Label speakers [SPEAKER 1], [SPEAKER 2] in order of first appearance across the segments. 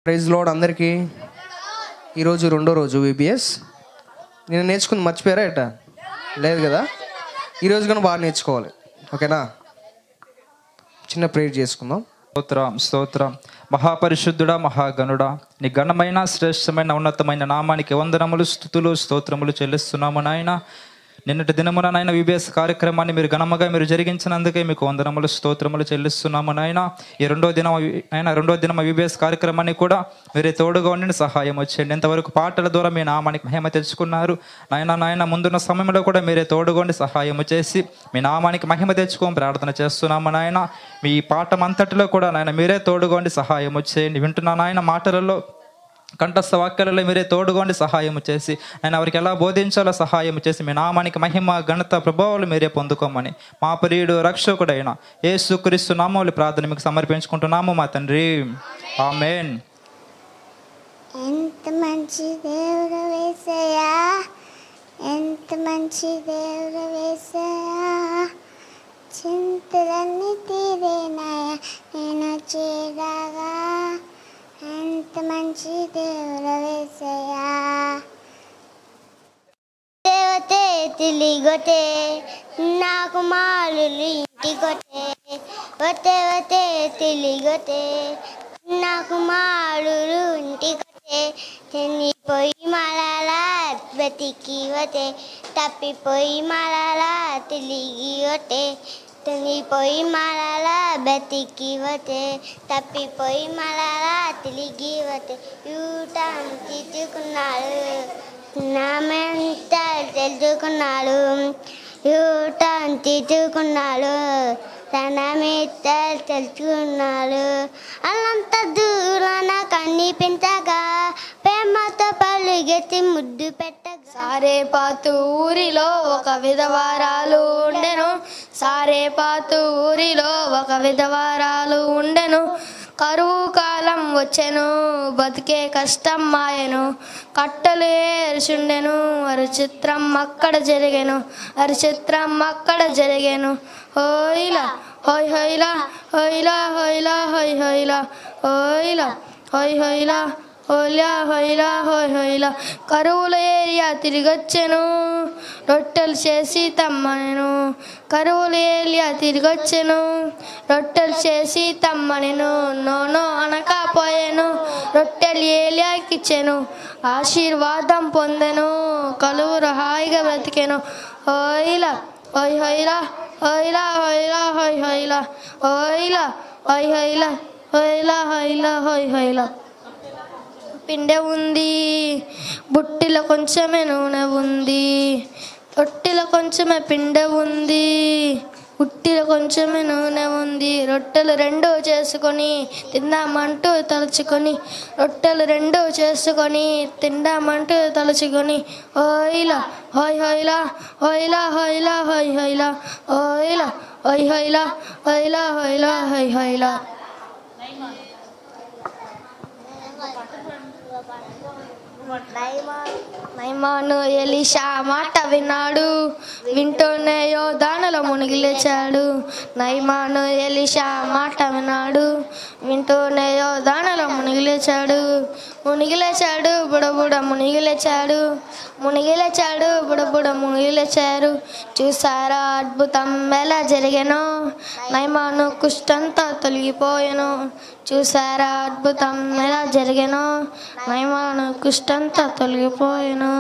[SPEAKER 1] Praise lord అందరికీ. ఈరోజు రెండో రోజు విబిఎస్. నేను నేర్చుకుంది మర్చిపోయారా ఎట్టా? లేదు కదా. ఈరోజు కానీ బాగా నేర్చుకోవాలి, ఓకేనా? చిన్న ప్రేయర్ చేసుకుందాం.
[SPEAKER 2] స్తోత్రం స్తోత్రం. మహాపరిశుద్ధుడా, మహాగణుడా, నీ ఘనమైన శ్రేష్టమైన ఉన్నతమైన నామానికి వందనములు, స్తుతులు, స్తోత్రములు చెల్లిస్తున్నాము నాయన. నిన్నటి దినమున నాయన విబిఎస్ కార్యక్రమాన్ని మీరు ఘనముగా మీరు జరిగించినందుకే మీకు వందనములు, స్తోత్రములు చెల్లిస్తున్నాము నాయన. ఈ రెండో దినం విబిఎస్ కార్యక్రమాన్ని కూడా మీరే తోడుగా ఉండి సహాయం వచ్చేయండి. ఇంతవరకు పాటల ద్వారా మీ నామానికి మహిమ తెచ్చుకున్నారు నాయన. ముందున్న సమయంలో కూడా మీరే తోడుగా ఉండి సహాయం చేసి మీ నామానికి మహిమ తెచ్చుకొని ప్రార్థన చేస్తున్నాము నాయన. మీ పాఠం అంతటిలో కూడా నాయన మీరే తోడుగా ఉండి సహాయం వచ్చేయండి. వింటున్న నాయన మాటలలో కంఠస్థ వాక్యాలలో మీరే తోడుగొండి సహాయం చేసి ఆయన వారికి ఎలా బోధించాలో సహాయం చేసి మీ నామానికి మహిమ ఘనత ప్రభావాలు మీరే పొందుకోమని మా ప్రియుడు రక్షకుడైన యేసుక్రీస్తు నామములో ప్రార్థన మీకు సమర్పించుకుంటున్నాము మా తండ్రి, ఆమేన్.
[SPEAKER 3] ఎంత మంచి దేవుడు యేసయ్యా, ఎంత మంచి దేవుడు యేసయ్యా, చింతలన్నీ తీరేనాయా నేను చేరగా. ఎంత మంచి దేవుడు యేసయ్యా. దేవతే తిలిగొతే నాకు మాలులు ఇంటికొతే, వతే తిలిగొతే నాకు మాలులు ఇంటికొతే, తినిపోయి మలలా బతికి వతే, తప్పిపోయి మలలా తిరిగి వతే, తినిపోయి మలలా బతికి వతే, తప్పిపోయి మలలా తిరిగి వతే. యూటం తీసుకున్నాడు నామెంత తెలుసుకున్నాడు, యూటం తీసుకున్నాడు తన మీద తెలుసుకున్నాడు. అల్లంత దూరాన కనిపించగా ప్రేమతో పలుగెత్తి ముద్దు పెట్టగా.
[SPEAKER 4] సారేపాతు ఊరిలో ఒక విధవరాలు ఉండెను, సారేపాతు ఊరిలో ఒక విధవరాలు ఉండెను. కరువు కాలం వచ్చెను, బతికే కష్టం మాయను, కట్టలు ఏర్చుండెను. అరు చిత్రం అక్కడ జరిగెను, అరు చిత్రం అక్కడ జరిగెను. హోయిలా హోయ్ హోయిలా, హోయిలా హోయిలా హోయ్ హోయిలా, హోయిలా హోయ్ హోయిలా, హోయిలా హోయిలా హోయ్ హోయిలా. కరువుల ఏరియా తిరిగొచ్చెను, రొట్టెలు చేసి తమ్మనెను. కరువుల ఏరియా తిరిగొచ్చెను, రొట్టెలు చేసి తమ్మనెను. నోనో అనకపోయాను, రొట్టెలు ఏలియాకిచ్చెను. ఆశీర్వాదం పొందెను, కలువురు హాయిగా బ్రతికెను. హోయిలా హోయ్ హోయిలా, హోయిలా హోయిలా హోయ్ హోయిలా, హోయిలా హోయ్ హోయిలా, హోయిలా హోయిలా హోయ్ హోయిలా. పిండె ఉంది, బుట్టిలో కొంచెమే నూనె ఉంది, రొట్టెలో కొంచెమే పిండె ఉంది, బుట్టిలో కొంచెమే నూనె ఉంది. రొట్టెలు రెండూ చేసుకొని తిందామంటూ తలుచుకొని, రొట్టెలు రెండూ చేసుకొని తిందామంటూ తలుచుకొని. హోయిలా హోయ్ హోయిలా, హోయిలా హోయిలా హోయ్ హోయిలా, హోయిలా హోయ్ హోయిలా, హోయిలా హోయిలా హోయ్ హోయిలా. నైమాను ఎలీషా మాట విన్నాడు, వింటూనే యోర్దానులో మునిగి లేచాడు. నైమాను ఎలీషా మాట విన్నాడు, వింటూనే యోర్దానులో మునిగి లేచాడు. మునిగి లేచాడు బుడబుడ మునిగి లేచాడు, మునిగి లేచాడు బుడబుడ మునిగి లేచారు. చూసారా అద్భుతం ఎలా జరిగెనో, నైమాను కుష్టంతా తొలగిపోయెను. చూసారా అద్భుతం ఎలా జరిగెనో, నైమాను కుష్టంతా తొలగిపోయెను.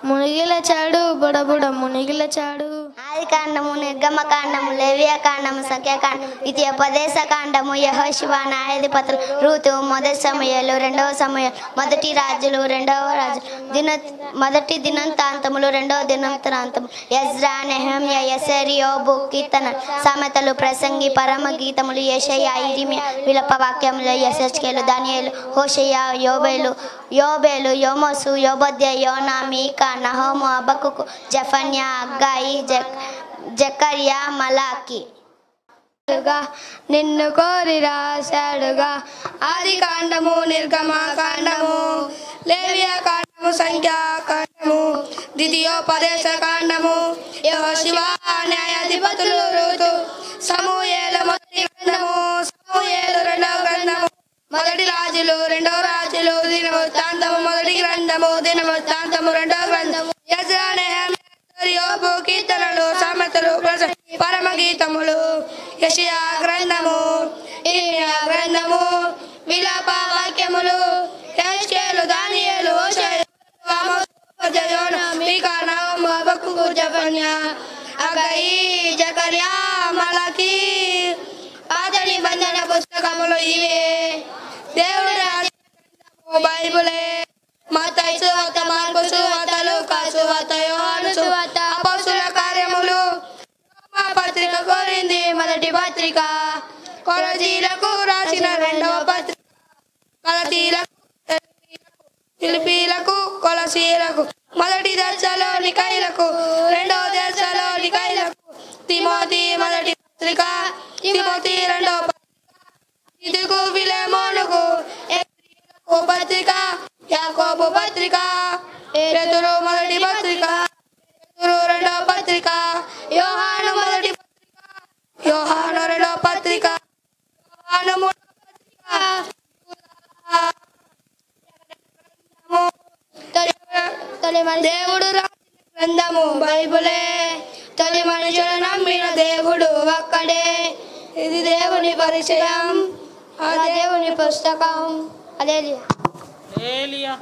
[SPEAKER 4] మునిగి లేచాడు బుడబుడ మునిగి లేచాడు.
[SPEAKER 3] ఆది కాండము, నిర్గమ కాండము, లేవియా కాండము, సంఖ్యాకాండము, ద్వితీయోపదేశ కాండము, యెహోషువ, న్యాయాధిపతులు, రూతు, మొదటి సమూయేలు, రెండవ సమూయేలు, మొదటి రాజులు, రెండవ రాజులు, మొదటి దినవృత్తాంతములు, రెండవ దినవృత్తాంతములు, ఎజ్రా, నెహెమ్యా, యెసరి, యోబు, కీర్తన, సామెతలు, ప్రసంగి, పరమ గీతములు, యెషయా, ఇర్మియా, విలప వాక్యములు, యెహెజ్కేలు, దానియేలు, హోషేయ, యోబేలు, యోమోసు, యోబద్య, యోనా, మీకా, నహోము, హబక్కుకు, జెఫన్యా, హగ్గాయి, జకర్యా, మలాకి.
[SPEAKER 4] నిన్ను కోరి రాశాడుగా. ఆది కాండము, నిర్గమ కాండము, లేవియా కాండము, సంఖ్యా కాండము, ద్వితీయోపదేశ కాండము, యెహోషువ, న్యాయాధిపతులు, రూతు, సమూయేలు మొదటి గ్రంథము, సమూయేలు రెండవ గ్రంథము, మొదటి రాజులు రెండవ రాజులు దినవృత్తాంతము మొదటి గ్రంథము దినవృత్తాంతము రెండవ గ్రంథము యెజ్రా నెహెమ్యా యోబు కీర్తనలు సామెతలు పరమ గీతములు యెషయా గ్రంథము ఇర్మియా గ్రంథము విలాప వాక్యములు యెహెజ్కేలు దానియేలు హోషేయ ఆమోసు యోనా మీకా నహూము హబక్కూకు జెఫన్యా హగ్గయి జకర్యా మలాకి పాత నిబంధన పుస్తకములు ఇవే. దేవుడి గ్రంథము బైబిలే. మత్తయి సువార్త, మార్కు సువార్త, లూకా సువార్త, యోహాను సువార్త, అపోస్తలుల కార్యములు, రోమా పత్రిక, కొరింథీ మొదటి పత్రిక, కొలసీలకు రాసిన రెండవ పత్రిక, గలతీయులకు, ఫిలిప్పీలకు, కొలసీయులకు, మొదటి దశలోనికైలకు, రెండవ దశలోనికైలకు, తిమోతి మొదటి పత్రిక, తిమోతి రెండవ పత్రిక, తీతుకు, ఫిలెమోనుకు, ఎఫెసీయులకు పత్రిక, యాకోబు పత్రిక, పేతురు మొదటి పత్రిక, పేతురు రెండవ పత్రిక, యోహాను మొదటి పత్రిక, యోహాను రెండవ పత్రిక, యోహాను మూడవ పత్రిక, దేవుడు రాసిన గ్రంథము బైబిలే. తొలి మనుషులు నమ్మిన దేవుడు ఒక్కడే. ఇది దేవుని పరిచయం, ఆ దేవుని పుస్తకం. హల్లెలూయా.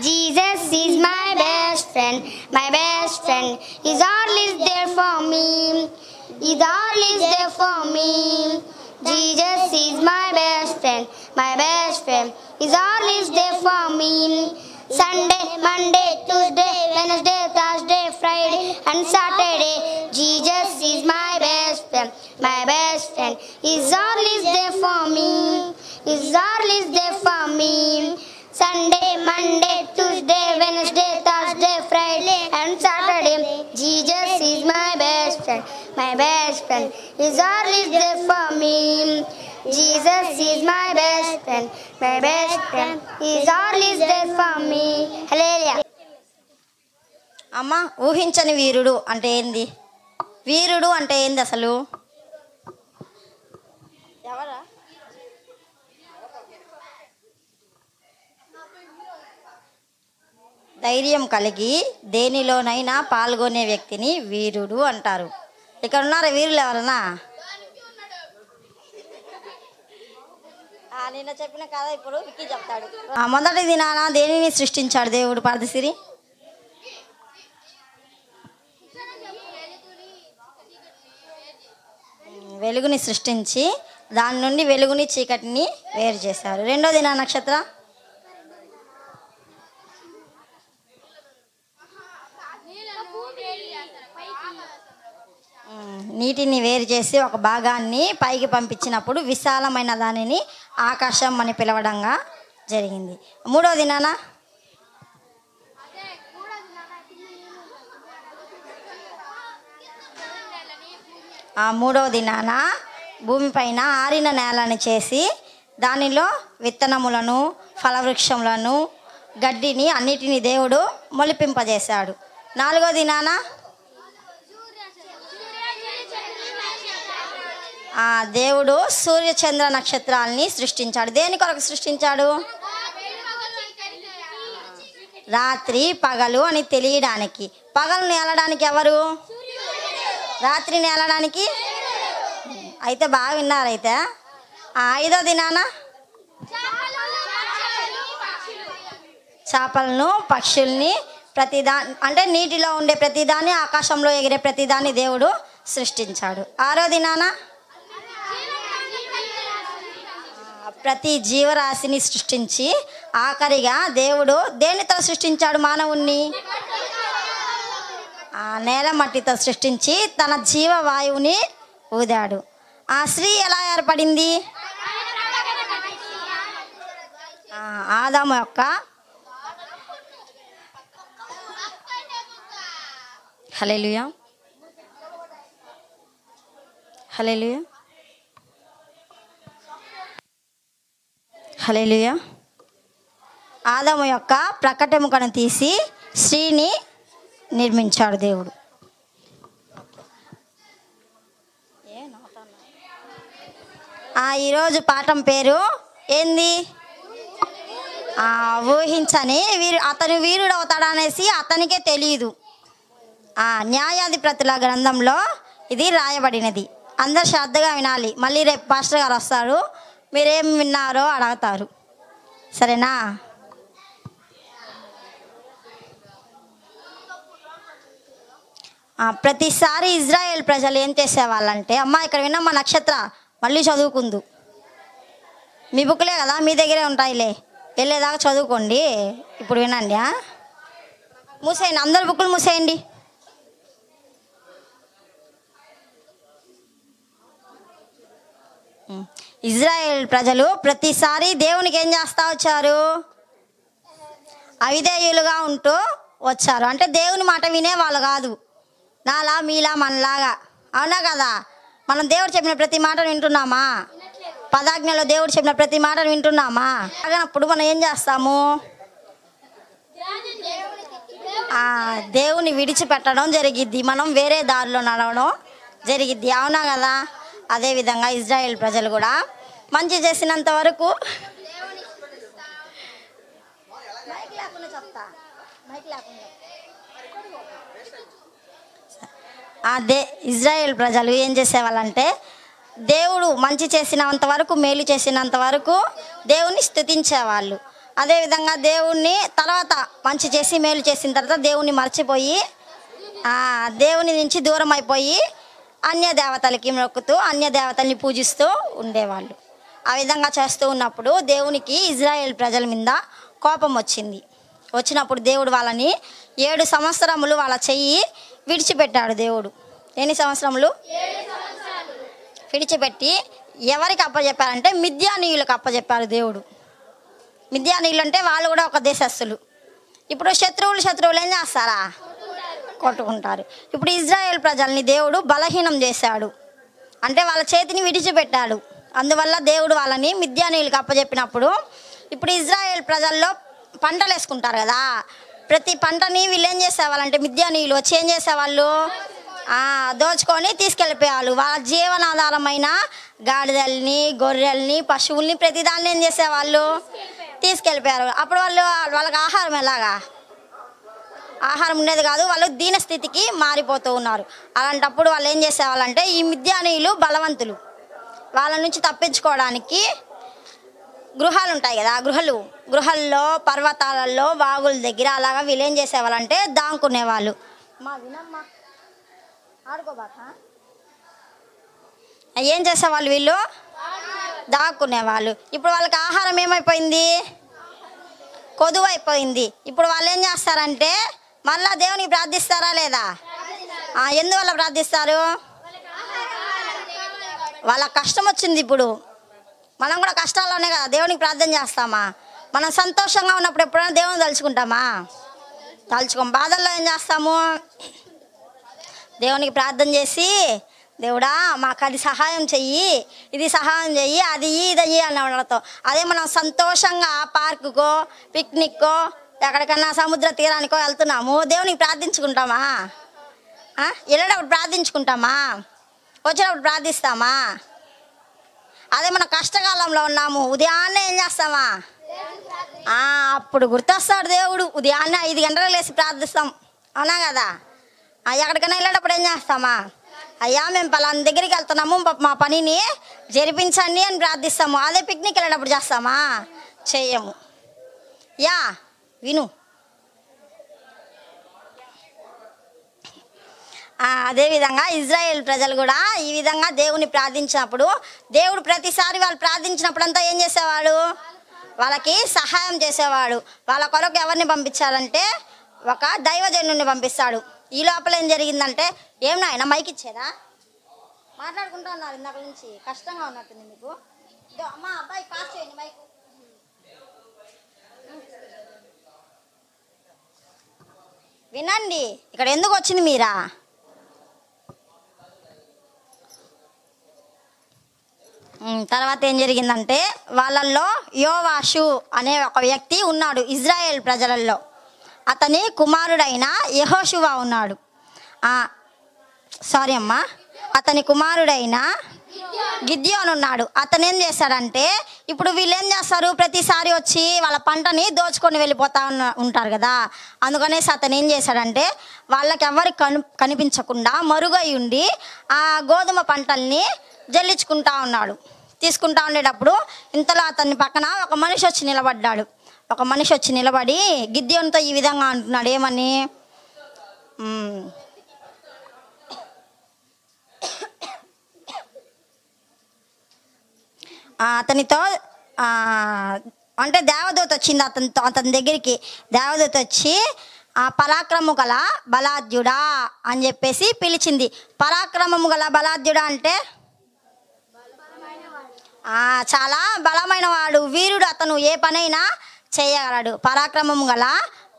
[SPEAKER 3] Jesus is my best friend, my best friend. He's always there for me. He's always there for me. Jesus is my best friend, my best friend. He's always there for me. Sunday, Monday, Tuesday, Wednesday, Thursday, Friday, and Saturday. Jesus is my best friend, my best friend. He's always there for me. He's always there for me. Sunday, Monday, Tuesday, Wednesday, Thursday, Friday, and Saturday. Jesus is my best friend, my best friend. He's always there for me. Jesus is my best friend, my best friend. He's always there for me. Hallelujah.
[SPEAKER 5] అమ్మ, ఊహించని వీరుడు అంటే ఏంది? వీరుడు అంటే ఏంది అసలు? ఎవరా? ధైర్యం కలిగి దేనిలోనైనా పాల్గొనే వ్యక్తిని వీరుడు అంటారు. ఇక్కడ ఉన్నారా వీరులు ఎవరన్నా? నిన్న చెప్పిన కదా, ఇప్పుడు విక్కీ చెప్తాడు. మొదటి దినాన దేనిని సృష్టించాడు దేవుడు? పార్థసిరి, వెలుగుని సృష్టించి దాని నుండి వెలుగుని చీకటిని వేరు చేశారు. రెండో దిన నక్షత్ర నీటిని వేరు చేసి ఒక భాగాన్ని పైకి పంపించినప్పుడు విశాలమైన దానిని ఆకాశం అని పిలవడంగా జరిగింది. మూడో దినాన మూడవ దినాన భూమిపైన ఆరిన నేలని చేసి దానిలో విత్తనములను, ఫలవృక్షములను, గడ్డిని అన్నిటినీ దేవుడు మొలిపింపజేశాడు. నాలుగో దినాన దేవుడు సూర్య చంద్ర నక్షత్రాలని సృష్టించాడు. దేని కొరకు సృష్టించాడు? రాత్రి పగలు అని తెలియడానికి. పగలుని ఏలడానికి ఎవరు? రాత్రిని ఏలడానికి. అయితే బాగా విన్నారు. అయితే ఐదో దినాన చేపలను, పక్షుల్ని, ప్రతిదాని అంటే నీటిలో ఉండే ప్రతిదాన్ని, ఆకాశంలో ఎగిరే ప్రతిదాన్ని దేవుడు సృష్టించాడు. ఆరో దినాన ప్రతి జీవరాశిని సృష్టించి ఆఖరిగా దేవుడు దేనితో సృష్టించాడు? మానవుణ్ణి నేల మట్టితో సృష్టించి తన జీవవాయువుని ఊదాడు. ఆ స్త్రీ ఎలా ఏర్పడింది? ఆదాము యొక్క హల్లెలూయా హల్లెలూయా హల్లెలూయా. ఆదాము యొక్క ప్రకటెముకను తీసి స్త్రీని నిర్మించాడు దేవుడు. ఈరోజు పాఠం పేరు ఏంది? ఊహించని అతను వీరుడు అవుతాడు అనేసి అతనికే తెలియదు. న్యాయాధిపతుల గ్రంథంలో ఇది రాయబడినది. అందరు శ్రద్ధగా వినాలి. మళ్ళీ రేపు పాస్టర్ గారు వస్తారు, మీరేం విన్నారో అడుగుతారు. సరేనా? ప్రతిసారి ఇజ్రాయేల్ ప్రజలు ఏం చేసేవాళ్ళంటే, అమ్మ ఇక్కడ విన్నామా నక్షత్ర, మళ్ళీ చదువుకుందు. మీ బుక్లే కదా, మీ దగ్గరే ఉంటాయిలే, వెళ్ళేదాకా చదువుకోండి. ఇప్పుడు వినండి. మూసేయండి, అందరు బుక్కులు మూసేయండి. ఇజ్రాయేల్ ప్రజలు ప్రతిసారి దేవునికి ఏం చేస్తూ వచ్చారు? అవిధేయులుగా ఉంటూ వచ్చారు. అంటే దేవుని మాట వినేవాళ్ళు కాదు, నాలా మీలా మనలాగా. అవునా కదా? మనం దేవుడు చెప్పిన ప్రతి మాటను వింటున్నామా? పదాజ్ఞలో దేవుడు చెప్పిన ప్రతి మాటను వింటున్నామా? అప్పుడు మనం ఏం చేస్తాము? దేవుని విడిచిపెట్టడం జరిగిద్ది, మనం వేరే దారిలో నడవడం జరిగిద్ది. అవునా కదా? అదేవిధంగా ఇజ్రాయేల్ ప్రజలు కూడా మంచి చేసినంత వరకు ఇజ్రాయేల్ ప్రజలు ఏం చేసేవాళ్ళంటే, దేవుడు మంచి చేసినంత వరకు, మేలు చేసినంత వరకు దేవుణ్ణి స్తుతించేవాళ్ళు. అదేవిధంగా దేవుణ్ణి తర్వాత మంచి చేసి మేలు చేసిన తర్వాత దేవుణ్ణి మర్చిపోయి దేవుని నుంచి దూరం అయిపోయి అన్య దేవతలకి మొక్కుతూ అన్య దేవతల్ని పూజిస్తూ ఉండేవాళ్ళు. ఆ విధంగా చేస్తూ ఉన్నప్పుడు దేవునికి ఇజ్రాయేల్ ప్రజల మీద కోపం వచ్చింది. వచ్చినప్పుడు దేవుడు వాళ్ళని 7 సంవత్సరములు వాళ్ళ చెయ్యి విడిచిపెట్టాడు. దేవుడు ఎన్ని సంవత్సరములు విడిచిపెట్టి ఎవరికి అప్పచెప్పారంటే మిద్యానీయులకు అప్పచెప్పారు దేవుడు. మిద్యానీయులు అంటే వాళ్ళు కూడా ఒక దేశస్థులు. ఇప్పుడు శత్రువులు ఏం చేస్తారా? కొట్టుకుంటారు. ఇప్పుడు ఇజ్రాయేల్ ప్రజల్ని దేవుడు బలహీనం చేశాడు, అంటే వాళ్ళ చేతిని విడిచిపెట్టాడు. అందువల్ల దేవుడు వాళ్ళని మిద్యానీయులకు అప్పచెప్పినప్పుడు ఇప్పుడు ఇజ్రాయేల్ ప్రజల్లో పంటలు వేసుకుంటారు కదా, ప్రతి పంటని వీళ్ళు ఏం చేసేవాళ్ళంటే మిద్యానీయులు వచ్చి ఏం చేసేవాళ్ళు? దోచుకొని తీసుకెళ్ళిపోయేవాళ్ళు. వాళ్ళ జీవనాధారమైన గాడిదల్ని, గొర్రెల్ని, పశువుల్ని ప్రతిదాన్ని ఏం చేసేవాళ్ళు? తీసుకెళ్ళిపోయారు. అప్పుడు వాళ్ళకి ఆహారం ఎలాగా? ఆహారం ఉండేది కాదు, వాళ్ళు దీన స్థితికి మారిపోతూ ఉన్నారు. అలాంటప్పుడు వాళ్ళు ఏం చేసేవాళ్ళంటే, ఈ మిద్యానీయులు బలవంతులు, వాళ్ళ నుంచి తప్పించుకోవడానికి గృహాలు ఉంటాయి కదా, గృహాల్లో పర్వతాలలో వాగుల దగ్గర అలాగా వీళ్ళు ఏం చేసేవాళ్ళంటే దాంకునేవాళ్ళు. ఏం చేసేవాళ్ళు? వీళ్ళు దాక్కునేవాళ్ళు. ఇప్పుడు వాళ్ళకి ఆహారం ఏమైపోయింది? కొదువైపోయింది. ఇప్పుడు వాళ్ళు ఏం చేస్తారంటే మళ్ళా దేవునికి ప్రార్థిస్తారా లేదా? ఎందువల్ల ప్రార్థిస్తారు? వాళ్ళకి కష్టం వచ్చింది. ఇప్పుడు మనం కూడా కష్టాల్లోనే కదా దేవునికి ప్రార్థన చేస్తామా? మనం సంతోషంగా ఉన్నప్పుడు ఎప్పుడైనా దేవుని తలుచుకుంటామా? తలుచుకోం. బాధల్లో ఏం చేస్తాము? దేవునికి ప్రార్థన చేసి, దేవుడా మాకు అది సహాయం చెయ్యి, ఇది సహాయం చెయ్యి, అది ఇది అని అడగతాం. అదే మనం సంతోషంగా పార్కుకో, పిక్నిక్కో, ఎక్కడికన్నా సముద్ర తీరానికో వెళ్తున్నాము, దేవునికి ప్రార్థించుకుంటామా? వెళ్ళేటప్పుడు ప్రార్థించుకుంటామా? వచ్చేటప్పుడు ప్రార్థిస్తామా? అదే మనం కష్టకాలంలో ఉన్నాము, ఉదయాన్నే ఏం చేస్తామా? అప్పుడు గుర్తొస్తాడు దేవుడు. ఉదయాన్నే 5 గంటలకు లేచి ప్రార్థిస్తాం. అవునా కదా? ఎక్కడికైనా వెళ్ళేటప్పుడు ఏం చేస్తామా? అయ్యా మేము పలానా దగ్గరికి వెళ్తున్నాము, మా పనిని జరిపించండి అని ప్రార్థిస్తాము. అదే పిక్నిక్ వెళ్ళేటప్పుడు చేస్తామా? చెయ్యము. విను. అదేవిధంగా ఇజ్రాయేల్ ప్రజలు కూడా ఈ విధంగా దేవుని ప్రార్థించినప్పుడు దేవుడు ప్రతిసారి వాళ్ళు ప్రార్థించినప్పుడంతా ఏం చేసేవాడు? వాళ్ళకి సహాయం చేసేవాడు. వాళ్ళ కొరకు ఎవరిని పంపించాడంటే ఒక దైవజనుడిని పంపిస్తాడు. ఈ లోపల ఏం జరిగిందంటే, ఏం నాయన మైక్ ఇచ్చేదా? మాట్లాడుకుంటూ ఉన్నారు ఇందాక నుంచి, కష్టంగా ఉన్నట్టుంది మీకు. అమ్మా అబ్బాయి పాస్ చేయండి మైక్. వినండి, ఇక్కడ ఎందుకు వచ్చింది మీరా? తర్వాత ఏం జరిగిందంటే, వాళ్ళల్లో యోవాషు అనే ఒక వ్యక్తి ఉన్నాడు ఇజ్రాయేల్ ప్రజలలో. అతని కుమారుడైన యెహోషువ ఉన్నాడు. అతని కుమారుడైన గిద్యోను ఉన్నాడు. అతను ఏం చేశాడంటే, ఇప్పుడు వీళ్ళు ఏం చేస్తారు, ప్రతిసారి వచ్చి వాళ్ళ పంటని దోచుకొని వెళ్ళిపోతా ఉంటారు కదా. అందుకనేసి అతను ఏం చేశాడంటే, వాళ్ళకి ఎవరికి కనిపించకుండా మరుగై ఉండి ఆ గోధుమ పంటల్ని జల్లించుకుంటా ఉన్నాడు. తీసుకుంటా ఉండేటప్పుడు ఇంతలో అతని పక్కన ఒక మనిషి వచ్చి నిలబడ్డాడు. ఒక మనిషి వచ్చి నిలబడి గిద్యోనుతో ఈ విధంగా అంటున్నాడు. ఏమని? అతనితో అంటే దేవదూత వచ్చింది అతని దగ్గరికి. దేవదూత వచ్చి పరాక్రమము గల బలాఢ్యుడా అని చెప్పేసి పిలిచింది. పరాక్రమము గల బలాఢ్యుడా అంటే చాలా బలమైన వాడు, వీరుడు, అతను ఏ పనైనా చేయగలడు. పరాక్రమము గల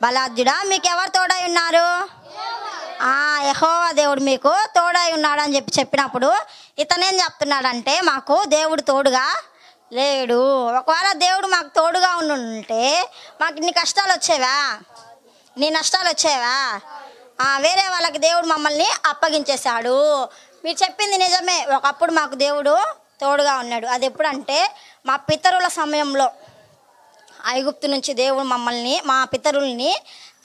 [SPEAKER 5] బలాఢ్యుడా, మీకు ఎవరు తోడై ఉన్నారు? యెహోవా దేవుడు మీకు తోడై ఉన్నాడు అని చెప్పినప్పుడు ఇతనేం చెప్తున్నాడంటే, మాకు దేవుడు తోడుగా లేడు. ఒకవేళ దేవుడు మాకు తోడుగా ఉంటే మాకు ఇన్ని కష్టాలు వచ్చేవా, నీ నష్టాలు వచ్చేవా? వేరే వాళ్ళకి దేవుడు మమ్మల్ని అప్పగించేశాడు. మీరు చెప్పింది నిజమే, ఒకప్పుడు మాకు దేవుడు తోడుగా ఉన్నాడు. అది ఎప్పుడంటే మా పితరుల సమయంలో ఐగుప్తు నుంచి దేవుడు మా పితరుల్ని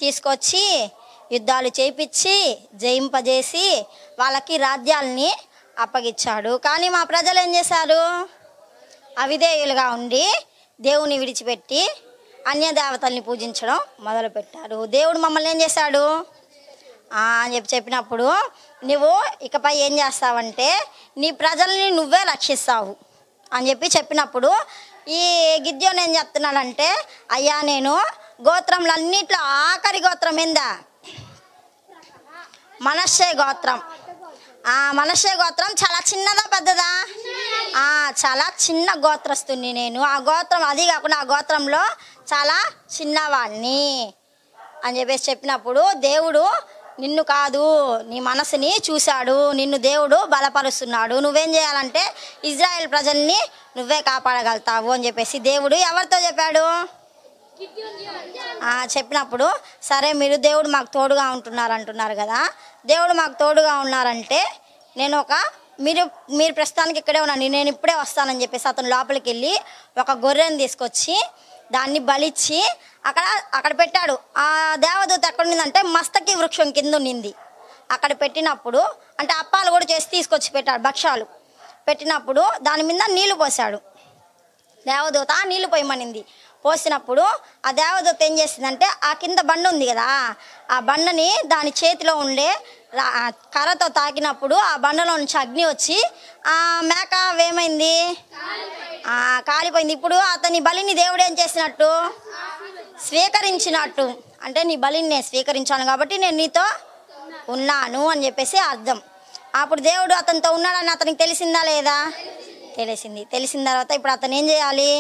[SPEAKER 5] తీసుకొచ్చి యుద్ధాలు చేయించి జయింపజేసి వాళ్ళకి రాజ్యాలని అప్పగించాడు. కానీ మా ప్రజలు ఏం చేశారు? అవిధేయులుగా ఉండి దేవుని విడిచిపెట్టి అన్యదేవతల్ని పూజించడం మొదలుపెట్టారు. దేవుడు మమ్మల్ని ఏం చేశాడు అని చెప్పినప్పుడు, నువ్వు ఇకపై ఏం చేస్తావంటే నీ ప్రజల్ని నువ్వే రక్షిస్తావు అని చెప్పినప్పుడు ఈ గిద్యోను ఏం చెప్తున్నాడంటే, అయ్యా నేను గోత్రంలన్నిట్లో ఆఖరి గోత్రం ఏందా? మనష్షే గోత్రం. మనష్షే గోత్రం చాలా చిన్నదా పెద్దదా? చాలా చిన్న గోత్రస్తుని నేను. ఆ గోత్రం, అది కాకుండా ఆ గోత్రంలో చాలా చిన్నవాడిని అని చెప్పినప్పుడు దేవుడు నిన్ను కాదు నీ మనసుని చూశాడు, నిన్ను దేవుడు బలపరుస్తున్నాడు. నువ్వేం చేయాలంటే ఇజ్రాయెల్ ప్రజల్ని నువ్వే కాపాడగలుగుతావు అని చెప్పేసి దేవుడు ఎవరితో చెప్పాడు? చెప్పినప్పుడు సరే, మీరు దేవుడు మాకు తోడుగా అంటున్నారు కదా, దేవుడు మాకు తోడుగా ఉన్నారంటే మీరు ప్రస్తుతానికి ఇక్కడే ఉన్నాను, నేను ఇప్పుడే వస్తానని చెప్పేసి అతను లోపలికి వెళ్ళి ఒక గొర్రెని తీసుకొచ్చి దాన్ని బలిచ్చి అక్కడ పెట్టాడు. ఆ దేవదూత ఎక్కడ ఉండిందంటే మస్తకి వృక్షం కింద ఉండింది. అక్కడ పెట్టినప్పుడు అంటే అప్పాలు కూడా చేసి తీసుకొచ్చి పెట్టాడు, భక్ష్యాలు పెట్టినప్పుడు దాని మీద నీళ్లు పోసాడు. దేవదూత నీళ్లు పోయమనింది. పోసినప్పుడు ఆ దేవదూత ఏం చేసిందంటే, ఆ కింద బండ ఉంది కదా, ఆ బండని దాని చేతిలో ఉండే కర్రతో తాకినప్పుడు ఆ బండలో నుంచి అగ్ని వచ్చి ఆ మేక ఏమైంది? కాలిపోయింది. ఇప్పుడు అతని బలిని దేవుడు ఏం చేసినట్టు? స్వీకరించినట్టు. అంటే నీ బలిని నేను స్వీకరించాను కాబట్టి నేను నీతో ఉన్నాను అని చెప్పేసి అర్థం. అప్పుడు దేవుడు అతనితో ఉన్నాడని అతనికి తెలిసిందా లేదా? తెలిసింది. తెలిసిన తర్వాత ఇప్పుడు అతను ఏం చేయాలి?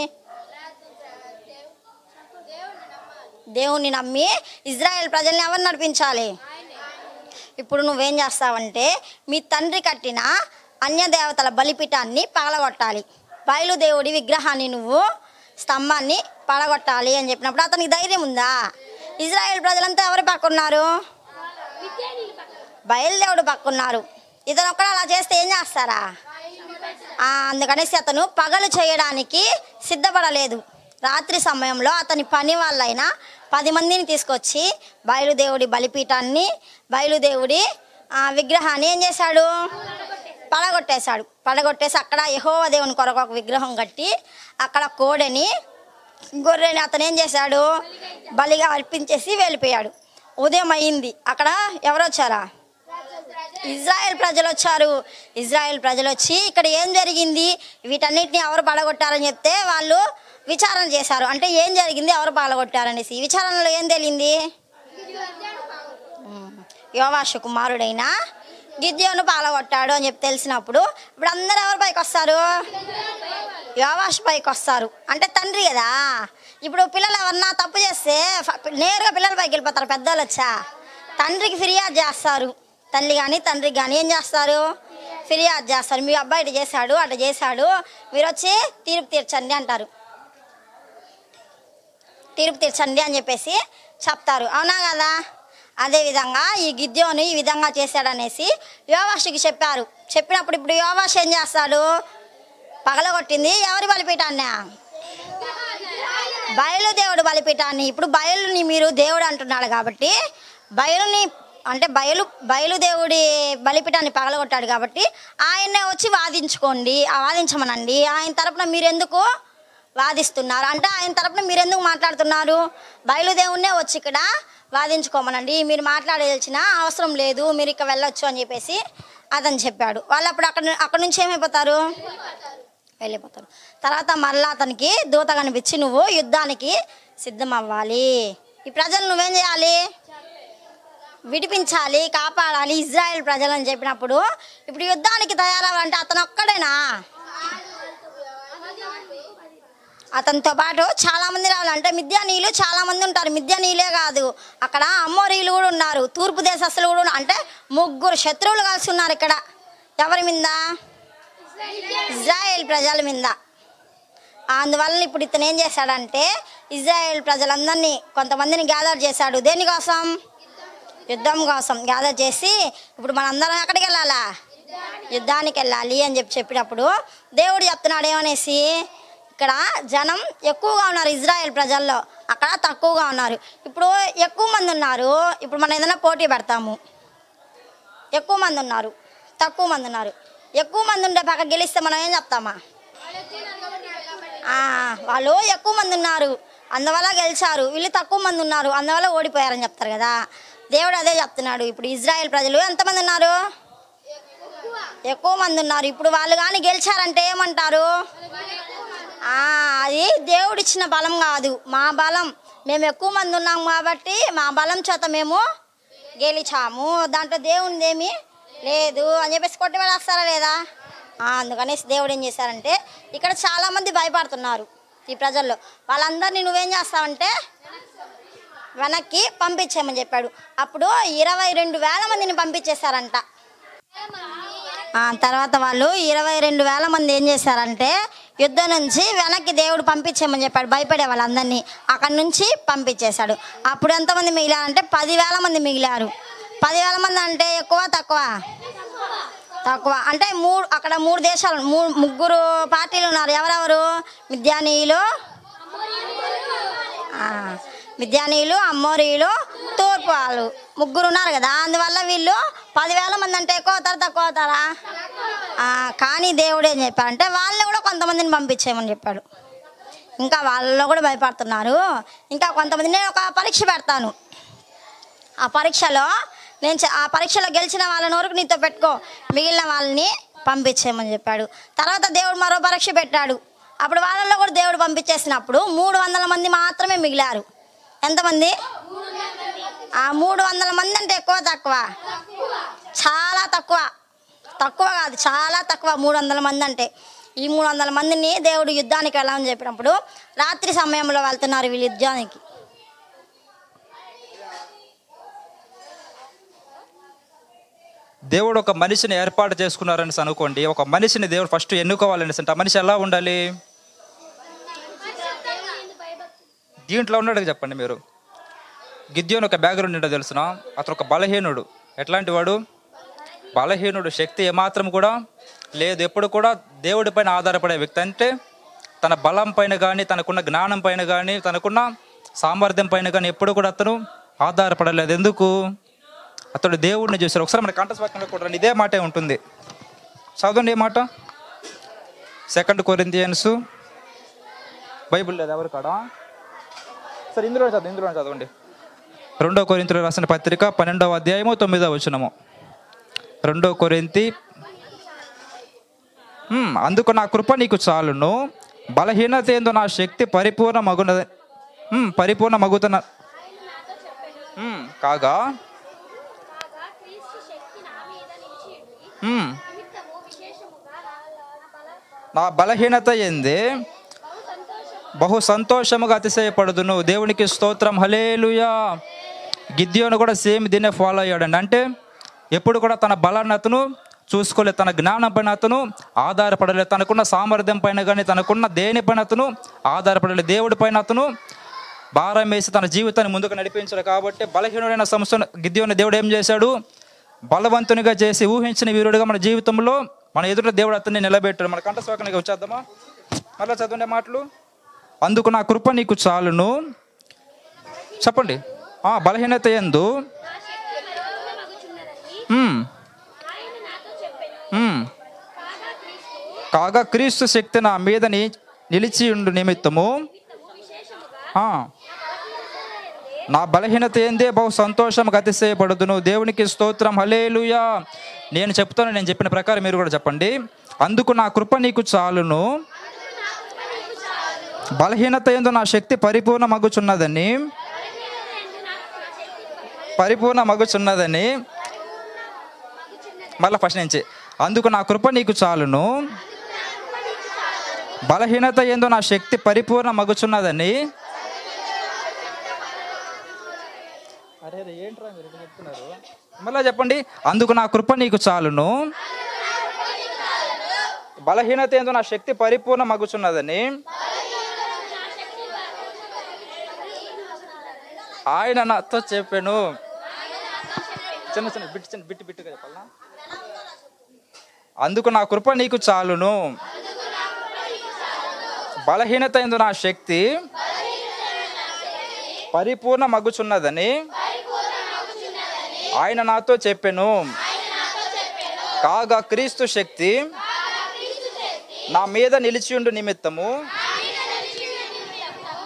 [SPEAKER 5] దేవుణ్ణి నమ్మి ఇజ్రాయెల్ ప్రజల్ని ఎవరు నడిపించాలి? ఇప్పుడు నువ్వేం చేస్తావంటే మీ తండ్రి కట్టిన అన్యదేవతల బలిపీఠాన్ని పగలగొట్టాలి, బయలుదేవుడి విగ్రహాన్ని నువ్వు స్తంభాన్ని పడగొట్టాలి అని చెప్పినప్పుడు అతనికి ధైర్యం ఉందా? ఇజ్రాయెల్ ప్రజలంతా ఎవరి పక్కున్నారు? బయలుదేవుడు పక్కున్నారు. ఇతను ఒక్కడ అలా చేస్తే ఏం చేస్తారా? అందుకనేసి అతను పగలు చేయడానికి సిద్ధపడలేదు. రాత్రి సమయంలో అతని పని వాళ్ళైనా 10 మందిని తీసుకొచ్చి బయలుదేవుడి బలిపీఠాన్ని, బయలుదేవుడి విగ్రహాన్ని ఏం చేశాడు? పడగొట్టేశాడు. పడగొట్టేసి అక్కడ యెహోవా దేవుని కొరకు ఒక విగ్రహం కట్టి అక్కడ కోడెని, గొర్రెని అతను ఏం చేశాడు? బలిగా అర్పించేసి వెళ్ళిపోయాడు. ఉదయం అయింది. అక్కడ ఎవరు వచ్చారా? ఇజ్రాయెల్ ప్రజలు వచ్చారు. ఇజ్రాయెల్ ప్రజలు వచ్చి ఇక్కడ ఏం జరిగింది, వీటన్నిటిని ఎవరు పడగొట్టారని చెప్తే వాళ్ళు విచారణ చేశారు. అంటే ఏం జరిగింది, ఎవరు పడగొట్టారనేసి. విచారణలో ఏం తెలియంది? యోవాషు కుమారుడైన గిద్యోను పగలగొట్టాడు అని చెప్పి తెలిసినప్పుడు ఇప్పుడు అందరూ ఎవరి పైకి వస్తారు? యోవాషు పైకి వస్తారు. అంటే తండ్రి కదా. ఇప్పుడు పిల్లలు ఎవరన్నా తప్పు చేస్తే నేరుగా పిల్లల పైకి వెళ్ళిపోతారు. పెద్దలు వచ్చా తండ్రికి ఫిర్యాదు చేస్తారు. తల్లి కానీ తండ్రికి కానీ ఏం చేస్తారు? ఫిర్యాదు చేస్తారు. మీ అబ్బాయి ఇటు చేశాడు, అటు చేశాడు, మీరు వచ్చి తీర్పు తీర్చండి అంటారు. తీర్పు తీర్చండి అని చెప్పేసి చెప్తారు. అవునా కదా? అదేవిధంగా ఈ గిద్యోను ఈ విధంగా చేశాడనేసి యోవాషుకి చెప్పారు. చెప్పినప్పుడు ఇప్పుడు యోవాష్ ఏం చేస్తాడు? పగలగొట్టింది ఎవరి బలిపీఠాన్ని? బయలుదేవుడు బలిపీఠాన్ని. ఇప్పుడు బయలుని మీరు దేవుడు అంటున్నాడు కాబట్టి బయలుని అంటే బయలుదేవుడి బలిపీఠాన్ని పగలగొట్టాడు కాబట్టి ఆయన్నే వచ్చి వాదించుకోండి, వాదించమనండి. ఆయన తరపున మీరెందుకు వాదిస్తున్నారు అంటే ఆయన తరపున మీరెందుకు మాట్లాడుతున్నారు? బయలుదేవుడినే వచ్చి ఇక్కడ వాదించుకోమనండి, మీరు మాట్లాడాల్సిన అవసరం లేదు, మీరు ఇక్కడ వెళ్ళొచ్చు అని చెప్పేసి అతను చెప్పాడు. వాళ్ళు అప్పుడు అక్కడ నుంచి ఏమైపోతారు? వెళ్ళిపోతారు. తర్వాత మళ్ళీ అతనికి దూత కనిపించి నువ్వు యుద్ధానికి సిద్ధం అవ్వాలి, ఈ ప్రజలు నువ్వేం చేయాలి? విడిపించాలి, కాపాడాలి ఇజ్రాయెల్ ప్రజలు అని చెప్పినప్పుడు ఇప్పుడు యుద్ధానికి తయారవ్వాలంటే అతను ఒక్కడేనా? అతనితో పాటు చాలామంది రావాలంటే మిద్యానీయులు చాలామంది ఉంటారు. మిద్యానీయులే కాదు, అక్కడ అమోరీలు కూడా ఉన్నారు, తూర్పు దేశస్తులు కూడా ఉన్నారు. అంటే 3 శత్రువులు కలిసి ఉన్నారు ఇక్కడ. ఎవరి మీద? ఇజ్రాయెల్ ప్రజల మీద. అందువల్ల ఇప్పుడు ఇతను ఏం చేశాడంటే ఇజ్రాయెల్ ప్రజలందరినీ కొంతమందిని గ్యాదర్ చేశాడు. దేనికోసం? యుద్ధం కోసం గ్యాదర్ చేసి ఇప్పుడు మనందరం ఎక్కడికి వెళ్ళాలా? యుద్ధానికి వెళ్ళాలి అని చెప్పినప్పుడు దేవుడు చెప్తున్నాడు ఏమనేసి, ఇక్కడ జనం ఎక్కువగా ఉన్నారు ఇజ్రాయెల్ ప్రజల్లో, అక్కడ తక్కువగా ఉన్నారు. ఇప్పుడు ఎక్కువ మంది ఉన్నారు, ఇప్పుడు మనం ఏదైనా పోటీ పెడతాము. ఎక్కువ మంది ఉన్నారు, తక్కువ మంది ఉన్నారు. ఎక్కువ మంది ఉండే పక్క గెలిస్తే మనం ఏం చెప్తామా? వాళ్ళు ఎక్కువ మంది ఉన్నారు అందువల్ల గెలిచారు, వీళ్ళు తక్కువ మంది ఉన్నారు అందువల్ల ఓడిపోయారని చెప్తారు కదా. దేవుడు అదే చెప్తున్నాడు. ఇప్పుడు ఇజ్రాయెల్ ప్రజలు ఎంతమంది ఉన్నారు? ఎక్కువ మంది ఉన్నారు. ఇప్పుడు వాళ్ళు కానీ గెలిచారంటే ఏమంటారు? అది దేవుడిచ్చిన బలం కాదు, మా బలం, మేము ఎక్కువ మంది ఉన్నాం కాబట్టి మా బలం చేత మేము గెలిచాము, దాంట్లో దేవునిది ఏమీ లేదు అని చెప్పేసి కొట్టి వేస్తారా లేదా? అందుకనేసి దేవుడు ఏం చేశారంటే ఇక్కడ చాలామంది భయపడుతున్నారు ఈ ప్రజల్లో, వాళ్ళందరినీ నువ్వేం చేస్తావంటే వెనక్కి పంపించేయమని చెప్పాడు. అప్పుడు 22,000 మందిని పంపించేశారంట. తర్వాత వాళ్ళు 22,000 మంది ఏం చేశారంటే యుద్ధం నుంచి వెనక్కి దేవుడు పంపించేయమని చెప్పాడు. భయపడే వాళ్ళందరినీ అక్కడి నుంచి పంపించేశాడు. అప్పుడు ఎంతమంది మిగిలారంటే 10,000 మంది మిగిలారు. 10,000 మంది అంటే ఎక్కువ తక్కువ? తక్కువ. అంటే అక్కడ 3 దేశాలు 3 పార్టీలు ఉన్నారు. ఎవరెవరు? మిద్యానీయులు, అమ్మోరీలు, తూర్పు వాళ్ళు 3 ఉన్నారు కదా. అందువల్ల వీళ్ళు 10,000 మంది అంటే ఎక్కువ అవుతారా తక్కువ అవుతారా? కానీ దేవుడు ఏం చెప్పాడంటే వాళ్ళని కూడా కొంతమందిని పంపించేయమని చెప్పాడు. ఇంకా వాళ్ళలో కూడా భయపడుతున్నారు. ఇంకా కొంతమంది నేను ఒక పరీక్ష పెడతాను, ఆ పరీక్షలో గెలిచిన వాళ్ళని వరకు నీతో పెట్టుకో, మిగిలిన వాళ్ళని పంపించేయమని చెప్పాడు. తర్వాత దేవుడు మరో పరీక్ష పెట్టాడు. అప్పుడు వాళ్ళలో కూడా దేవుడు పంపించేసినప్పుడు 300 మంది మాత్రమే మిగిలారు. ఎంతమంది? 300 మంది అంటే ఎక్కువ తక్కువ? చాలా తక్కువ. తక్కువ కాదు, చాలా తక్కువ 300 మంది అంటే. ఈ 300 మందిని దేవుడు యుద్ధానికి వెళ్ళమని చెప్పినప్పుడు రాత్రి సమయంలో వెళ్తున్నారు వీళ్ళు యుద్ధానికి.
[SPEAKER 2] దేవుడు ఒక మనిషిని ఏర్పాటు చేసుకున్నారని అనుకోండి. ఒక మనిషిని దేవుడు ఫస్ట్ ఎన్నుకోవాలని అంటే ఆ మనిషి ఎలా ఉండాలి? దీంట్లో ఉన్నాడు చెప్పండి మీరు. గిద్యోను ఒక బ్యాక్గ్రౌండ్ ఏంటో తెలుసిన? అతను ఒక బలహీనుడు. ఎట్లాంటి వాడు? బలహీనుడు. శక్తి ఏమాత్రం కూడా లేదు. ఎప్పుడు కూడా దేవుడి పైన ఆధారపడే వ్యక్తి. అంటే తన బలం పైన కానీ, తనకున్న జ్ఞానం పైన కానీ, తనకున్న సామర్థ్యం పైన కానీ ఎప్పుడు కూడా అతను ఆధారపడలేదు. ఎందుకు? అతడు దేవుడిని చూశారు. ఒకసారి మన కంఠస్వాక్యంలో కూడా ఇదే మాటే ఉంటుంది. చదవండి ఏ మాట? 2 కొరింథియన్స్. బైబిల్ లేదు ఎవరు కాడా? సరే ఇందులో చదవండి. 2 కొరింథీయులు రాసిన పత్రిక 12వ అధ్యాయము 9వ వచనము. 2 కొరింథీ. అందుకు నా కృప నీకు చాలును, బలహీనత యందు నా శక్తి పరిపూర్ణ మగుతున్న కాగా నా బలహీనత ఎందే బహు సంతోషముగా అతిశయపడుదును. దేవునికి స్తోత్రం, హల్లెలూయా. గిద్యోను కూడా సేమ్ దీన్నే ఫాలో అయ్యాడండి. అంటే ఎప్పుడు కూడా తన బలాన్ని అతను చూసుకోలేదు, తన జ్ఞానం పైన అతను ఆధారపడలేదు, తనకున్న సామర్థ్యం పైన కానీ తనకున్న దేనిపైన అతను ఆధారపడలేదు. దేవుడి పైన అతను భారం వేసి తన జీవితాన్ని ముందుకు నడిపించాడు. కాబట్టి బలహీనుడైన గిద్యోను దేవుడు ఏం చేశాడు? బలవంతునిగా చేసి ఊహించిన వీరుడిగా మన జీవితంలో మన ఎదుట దేవుడు అతన్ని నిలబెట్టాడు. మన కంఠస్వాకనిగా వచ్చేద్దామా? మళ్ళీ చదవండి మాటలు. అందుకు నా కృప నీకు చాలును. చెప్పండి. బలహీనత యందు కాగా క్రీస్తు శక్తి నా మీద నిలిచి ఉండు నిమిత్తము నా బలహీనత ఏందే బహు సంతోషంగా అతిశయపడుదును. దేవునికి స్తోత్రం, హల్లెలూయా. నేను చెప్తాను, నేను చెప్పిన ప్రకారం మీరు కూడా చెప్పండి. అందుకు నా కృప నీకు చాలును, బలహీనత యందు నా శక్తి పరిపూర్ణ మగుచున్నదని మళ్ళీ ఫస్ట్ నుంచి. అందుకు నా కృప నీకు చాలును, బలహీనత యందు నా శక్తి పరిపూర్ణ మగుచున్నదని. అరే ఏంట్రా మీరు చెప్తున్నారు? మళ్ళీ చెప్పండి. అందుకు నా కృప నీకు చాలును, బలహీనత యందు నా శక్తి పరిపూర్ణ మగుచున్నదని ఆయన నాతో చెప్పాను. బిట్టుగా చెప్పాలా? అందుకు నా కృప నీకు చాలును, బలహీనత యందు నా శక్తి పరిపూర్ణ మగుచున్నదని ఆయన నాతో చెప్పెను. కాగా క్రీస్తు శక్తి నా మీద నిలిచియుండు నిమిత్తము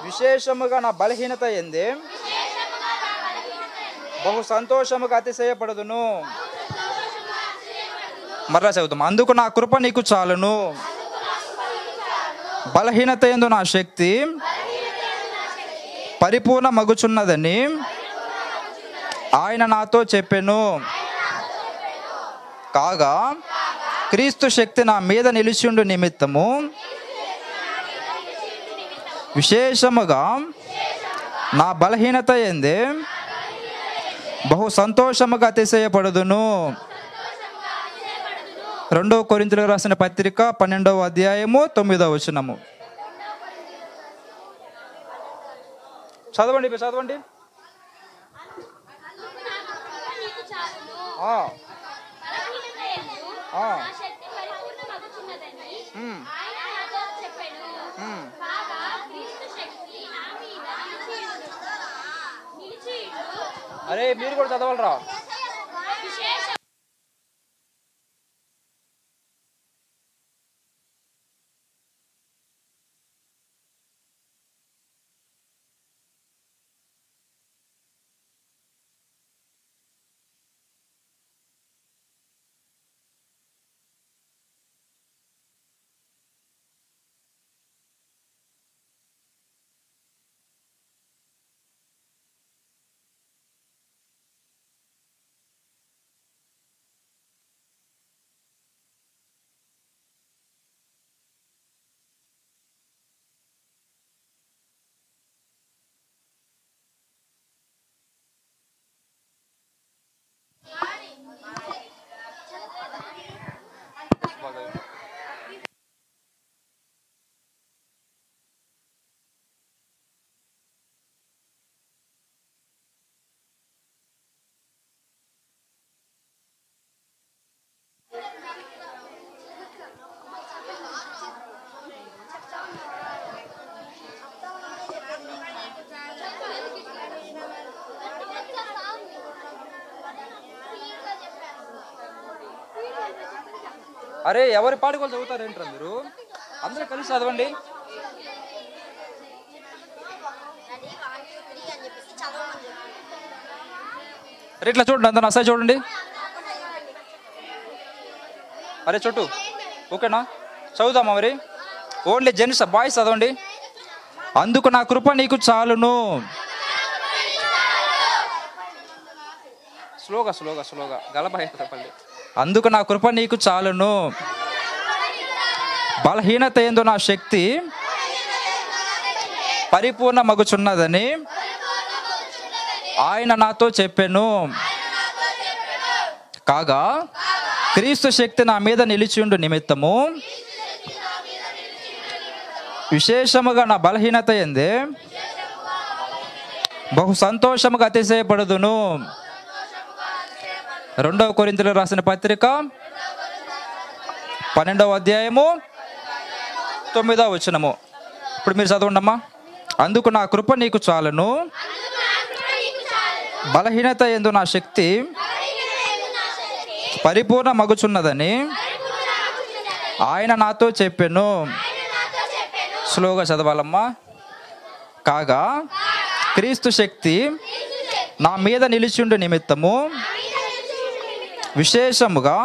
[SPEAKER 2] విశేషముగా నా బలహీనత యందే బహు సంతోషముగా అతిశయపడుదును. మరలా చదువుతాం. అందుకు నా కృప నీకు చాలును, బలహీనత యందు నా శక్తి పరిపూర్ణ మగుచున్నదని ఆయన నాతో చెప్పెను. కాగా క్రీస్తు శక్తి నా మీద నిలిచిండు నిమిత్తము విశేషముగా నా బలహీనత యందే బహు సంతోషముగా అతిశయపడుదును. 2 కొరింథీయులకు రాసిన పత్రిక 12వ అధ్యాయము 9వ వచనము. చదవండి. అరే మీరు కూడా చదవాలరా? అరే ఎవరి పాటి వాళ్ళు చదువుతారు ఏంటారు మీరు? అందరూ కలిసి చదవండి. అరే ఇట్లా చూడండి, అందరూ అసలు చూడండి. అరే చోటు ఓకేనా? చదువుదామా మరి? ఓన్లీ జెంట్స్, బాయ్స్ చదవండి. అందుకు నా కృప నీకు చాలును. స్లోగా గలబాయి చెప్పండి. అందుకు నా కృప నీకు చాలును, బలహీనత యందు నా శక్తి పరిపూర్ణ మగుచున్నదని ఆయన నాతో చెప్పెను. కాగా క్రీస్తు శక్తి నా మీద నిలిచిండు నిమిత్తము విశేషముగా నా బలహీనత యందే బహు సంతోషముగా అతిశయపడుదును. రెండవ కొరింథీయులకు రాసిన పత్రిక 12వ అధ్యాయము 9వ వచనము. ఇప్పుడు మీరు చదవండమ్మా. అందుకు నా కృప నీకు చాలును, బలహీనత యందు నా శక్తి పరిపూర్ణ మగుచున్నదని ఆయన నాతో చెప్పెను. స్లోగా చదవాలమ్మా. కాగా క్రీస్తు శక్తి నా మీద నిలిచిండు నిమిత్తము విశేషముగా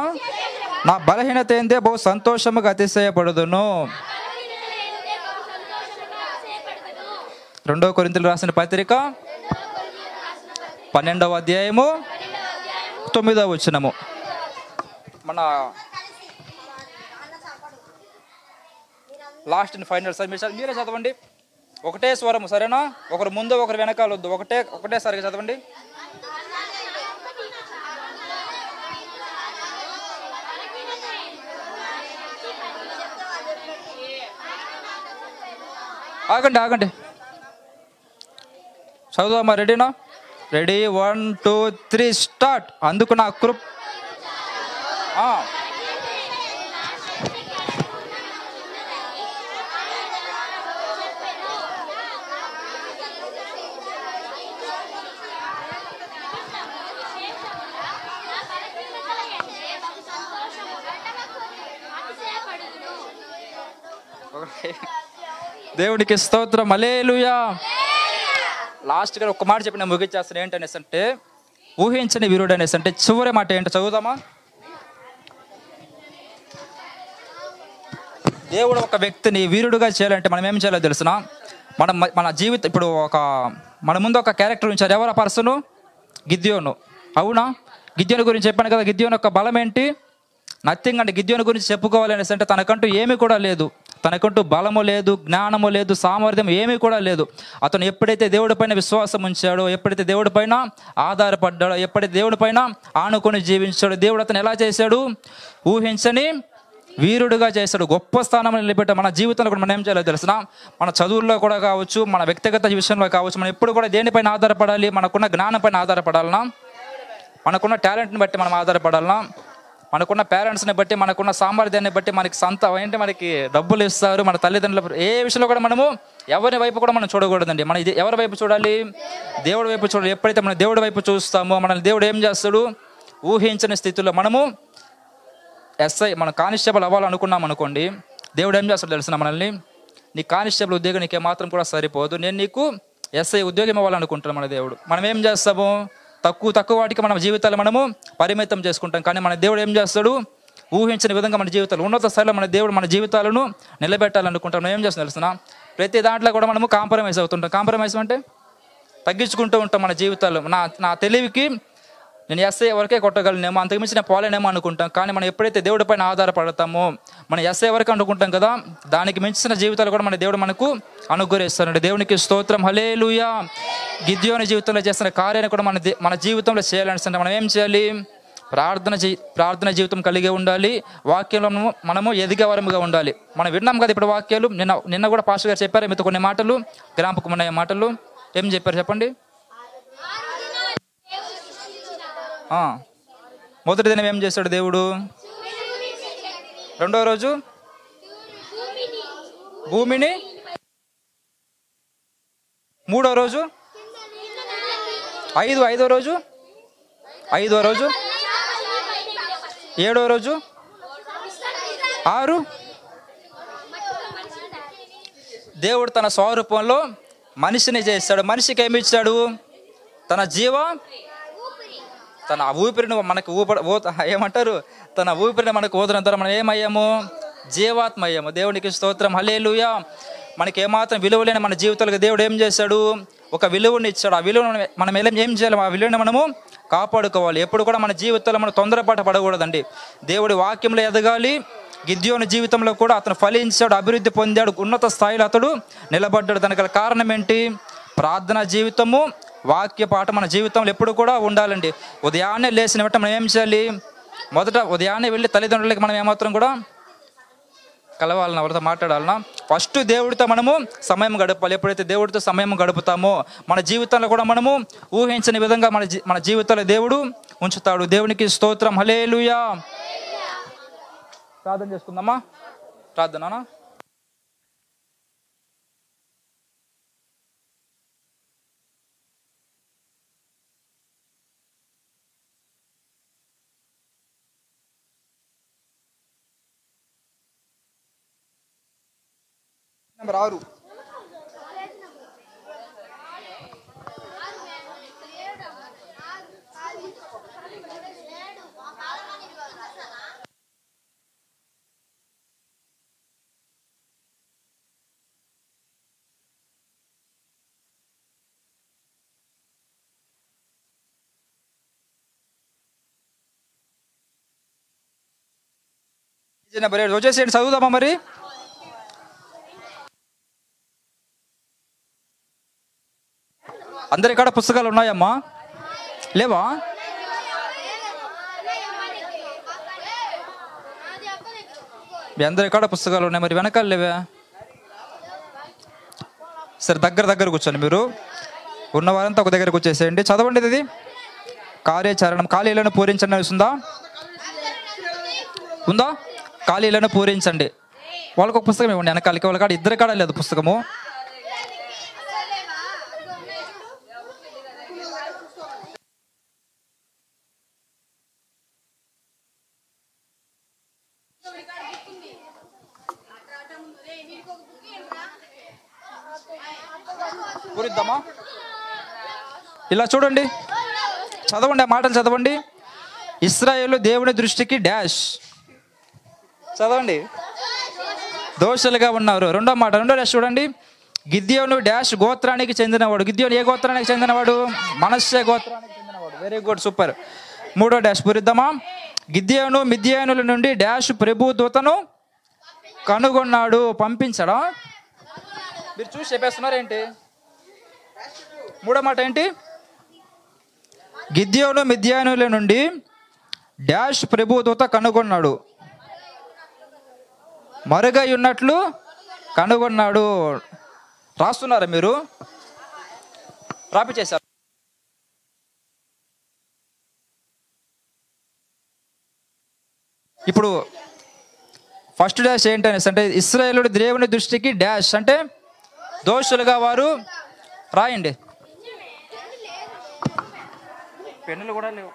[SPEAKER 2] నా బలహీనత ఏందే బహు సంతోషముగా అతిశయపడుదును. 2వ కొరింథీయులకు రాసిన పత్రిక 12వ అధ్యాయము 9వ వచనము. మన లాస్ట్ అండ్ ఫైనల్ సార్ మీరే చదవండి. ఒకటే స్వరము, సరేనా? ఒకరు ముందు ఒకరు వెనకాల వద్దు, ఒకటేసారిగా చదవండి. ఆగండి చదువుదామా? రెడీనా? Ready, 1 2 3 start. అందుకు నా కృప దేవునికి స్తోత్రం, హల్లెలూయా. లాస్ట్గా ఒక్క మాట చెప్పి నేను ముగించేస్తాను. ఏంటనేసి అంటే ఊహించని వీరుడు అనేసి అంటే చివరి మాట ఏంటో చదువుదామా? దేవుడు ఒక వ్యక్తిని వీరుడుగా చేయాలంటే మనం ఏం చేయాలో తెలుసిన? మన జీవితం ఇప్పుడు మన ముందు ఒక క్యారెక్టర్ ఉంచారు. ఎవరు ఆ పర్సను? గిద్యోను. అవునా? గిద్యోను గురించి చెప్పాను కదా. గిద్యోను యొక్క బలం ఏంటి? నథింగ్ అండి. గిద్యోను గురించి చెప్పుకోవాలనేసి అంటే తనకంటూ ఏమీ కూడా లేదు. తనకంటూ బలము లేదు, జ్ఞానము లేదు, సామర్థ్యం ఏమీ కూడా లేదు. అతను ఎప్పుడైతే దేవుడి పైన విశ్వాసం ఉంచాడో, ఎప్పుడైతే దేవుడి పైన ఆధారపడ్డాడో, ఎప్పుడైతే దేవుడి పైన ఆనుకొని జీవించాడో, దేవుడు అతను ఎలా చేశాడు? ఊహించని వీరుడుగా చేశాడు. గొప్ప స్థానంలో నిలబెట్టాడు. మన జీవితంలో కూడా మనం ఏం చేయాలో తెలిసిన? మన చదువుల్లో కూడా కావచ్చు, మన వ్యక్తిగత విషయంలో కావచ్చు, మనం ఎప్పుడు కూడా దేనిపైన ఆధారపడాలి? మనకున్న జ్ఞానం పైన ఆధారపడాలనా? మనకున్న టాలెంట్ని బట్టి మనం ఆధారపడాలనా? మనకున్న పేరెంట్స్ని బట్టి, మనకున్న సామర్థ్యాన్ని బట్టి మనకి డబ్బులు ఇస్తారు, మన తల్లిదండ్రులు. ఏ విషయంలో కూడా మనము ఎవరి వైపు కూడా మనం చూడకూడదండి. మన ఎవరి వైపు చూడాలి? దేవుడి వైపు చూడాలి. ఎప్పుడైతే మనం దేవుడి వైపు చూస్తామో మనల్ని దేవుడు ఏం చేస్తాడు? ఊహించని స్థితిలో మనము మనం కానిస్టేబుల్ అవ్వాలనుకున్నాం అనుకోండి, దేవుడు ఏం చేస్తాడు తెలిసిన? మనల్ని నీ కానిస్టేబుల్ ఉద్యోగం నీకే మాత్రం కూడా సరిపోదు, నేను నీకు ఎస్ఐ ఉద్యోగం ఇవ్వాలనుకుంటున్నాం మన దేవుడు. మనం ఏం చేస్తాము? తక్కువ వాటికి మన జీవితాలు మనము పరిమితం చేసుకుంటాం. కానీ మన దేవుడు ఏం చేస్తాడు? ఊహించిన విధంగా మన జీవితాలు ఉన్నత స్థాయిలో మన దేవుడు మన జీవితాలను నిలబెట్టాలనుకుంటాం. మనం ఏం చేస్తాం తెలిసిన? ప్రతి దాంట్లో కూడా మనము కాంప్రమైజ్ అవుతుంటాం. కాంప్రమైజ్ అంటే తగ్గించుకుంటూ ఉంటాం మన జీవితాలు. నా తెలివికి నేను ఎస్ఐ వరకే కొట్టగలనేమో, అంతకుమించి నేను పోలేనేమో అనుకుంటాం. కానీ మనం ఎప్పుడైతే దేవుడి పైన ఆధారపడతామో, మనం ఎస్ఐ వరకు అనుకుంటాం కదా, దానికి మించిన జీవితాలు కూడా మన దేవుడు మనకు అనుగ్రహిస్తాడు. దేవునికి స్తోత్రం, హల్లెలూయా. గిద్యోని జీవితంలో చేస్తున్న కార్యాన్ని కూడా మన జీవితంలో చేయాలనిస్తుంటే మనం ఏం చేయాలి? ప్రార్థన జీవితం కలిగి ఉండాలి. వాక్యంలో మనము ఎదిగేవారముగా ఉండాలి. మనం విన్నాం కదా ఇప్పుడు వాక్యాలు. నిన్న కూడా పాస్టర్ గారు చెప్పారు మీతో కొన్ని మాటలు, గ్రాంపకమైన మాటలు. ఏం చెప్పారు చెప్పండి? మొదటి దినం ఏం చేశాడు దేవుడు? రెండవ రోజు భూమిని, మూడో రోజు ఐదవ రోజు, ఏడవ రోజు 6. దేవుడు తన స్వరూపంలో మనిషిని చేశాడు. మనిషికి ఏమి ఇచ్చాడు? తన ఊపిరిని మనకు ఏమంటారు? తన ఊపిరిని మనకు ఊదడం ద్వారా మనం ఏమయ్యాము? జీవాత్మ అయ్యాము. దేవునికి స్తోత్రం, హల్లెలూయా. మనకి ఏమాత్రం విలువ లేని మన జీవితాలకు దేవుడు ఏం చేశాడు? ఒక విలువని ఇచ్చాడు. ఆ విలువను మనం ఏం చేయాలి? ఆ విలువని మనము కాపాడుకోవాలి. ఎప్పుడు కూడా మన జీవితంలో మనం తొందరపాటు పడకూడదండి. దేవుడి వాక్యంలో ఎదగాలి. గిద్యోని జీవితంలో కూడా అతను ఫలించాడు, అభివృద్ధి పొందాడు, ఉన్నత స్థాయిలో అతడు నిలబడ్డాడు. దానికి గల కారణం ఏంటి? ప్రార్థనా జీవితము, వాక్య పాఠం మన జీవితంలో ఎప్పుడు కూడా ఉండాలండి. ఉదయాన్నే లేచిన వెంటనే మనం ఏం చేయాలి? మొదట ఉదయాన్నే వెళ్ళి తల్లిదండ్రులకి మనం ఏమాత్రం కూడా కలవాలన్నా ఎవరితో మాట్లాడాలన్నా ఫస్ట్ దేవుడితో మనము సమయం గడపాలి. ఎప్పుడైతే దేవుడితో సమయం గడుపుతామో మన జీవితంలో కూడా మనము ఊహించని విధంగా మన జీవితంలో దేవుడు ఉంచుతాడు. దేవునికి స్తోత్రం. హల్లెలూయా. ప్రార్థన చేసుకుందామా? ప్రార్థన. నెంబర్ 6. నెంబర్ 7 వచ్చేసేయండి, చదువుదామా మరి? అందరి కాడ పుస్తకాలు ఉన్నాయమ్మా? లేవా? మీ అందరి కాడ పుస్తకాలు ఉన్నాయి, మరి వెనకాల లేవా? సరే, దగ్గర కూర్చోండి. మీరు ఉన్నవారంతా ఒక దగ్గరకు వచ్చేసేయండి. చదవండి. ఇది కార్యాచరణం. ఖాళీలను పూరించండి అని ఉందా? ఖాళీలను పూరించండి. వాళ్ళకి ఒక పుస్తకం ఇవ్వండి వెనకాలకి. వాళ్ళ కాడ ఇద్దరి కాడ లేదు పుస్తకము. పూరిద్దామా? ఇలా చూడండి, చదవండి, ఆ మాటలు చదవండి. ఇశ్రాయేలు దేవుని దృష్టికి డాష్. చదవండి. దోషులుగా ఉన్నారు. రెండో డాష్ చూడండి. గిద్యోను డాష్ గోత్రానికి చెందినవాడు. గిద్యోను ఏ గోత్రానికి చెందినవాడు? మనష్షే గోత్రానికి చెందినవాడు. Very good, super. మూడో డాష్ పూరిద్దామా? గిద్యోను మిద్యానుల నుండి డాష్ ప్రభు దూతను కనుగొన్నాడు. పంపించడా? మీరు చూసి చెప్పేస్తున్నారు ఏంటి? మూడో మాట ఏంటి? గిద్యోను మిద్యానుల నుండి డాష్ ప్రభు దూత కనుగొన్నాడు. మరుగై ఉన్నట్లు కనుగొన్నాడు. రాస్తున్నారా మీరు? రాపిచేశారు. ఇప్పుడు ఫస్ట్ డాష్ ఏంటనేసి అంటే ఇశ్రాయేలు దేవుని దృష్టికి డాష్ అంటే దోషులుగా వారు. రాయండి. పెన్నులు కూడా లేవు.